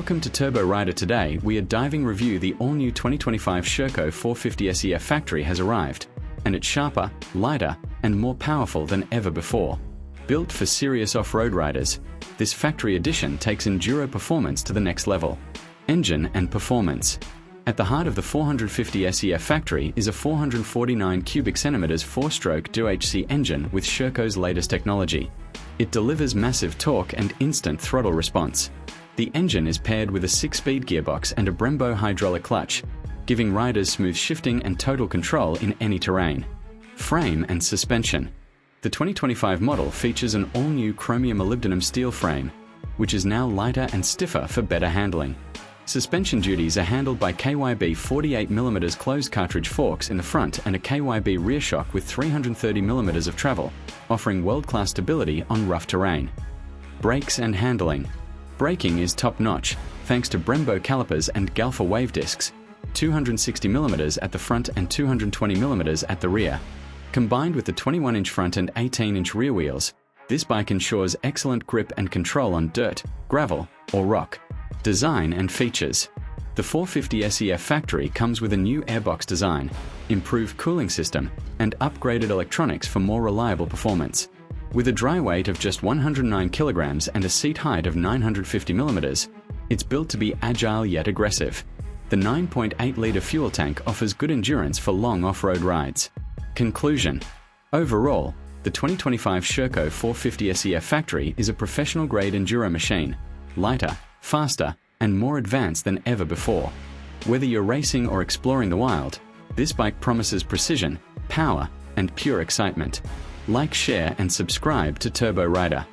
Welcome to Turbo Rider. Today we are diving review the all-new 2025 Sherco 450 SEF Factory has arrived, and it's sharper, lighter, and more powerful than ever before. Built for serious off-road riders, this factory edition takes Enduro performance to the next level. Engine and performance. At the heart of the 450 SEF Factory is a 449 cubic centimeters 4-stroke DOHC engine with Sherco's latest technology. It delivers massive torque and instant throttle response. The engine is paired with a 6-speed gearbox and a Brembo hydraulic clutch, giving riders smooth shifting and total control in any terrain. Frame and suspension. The 2025 model features an all-new chromium molybdenum steel frame, which is now lighter and stiffer for better handling. Suspension duties are handled by KYB 48mm closed cartridge forks in the front and a KYB rear shock with 330mm of travel, offering world-class stability on rough terrain. Brakes and handling. Braking is top-notch, thanks to Brembo calipers and Galfa wave discs, 260mm at the front and 220mm at the rear. Combined with the 21-inch front and 18-inch rear wheels, this bike ensures excellent grip and control on dirt, gravel, or rock. Design and features. The 450 SEF Factory comes with a new airbox design, improved cooling system, and upgraded electronics for more reliable performance. With a dry weight of just 109 kilograms and a seat height of 950mm, it's built to be agile yet aggressive. The 9.8-liter fuel tank offers good endurance for long off-road rides. Conclusion. Overall, the 2025 Sherco 450 SEF Factory is a professional-grade enduro machine, lighter, faster, and more advanced than ever before. Whether you're racing or exploring the wild, this bike promises precision, power, and pure excitement. Like, share, and subscribe to Turbo Rider.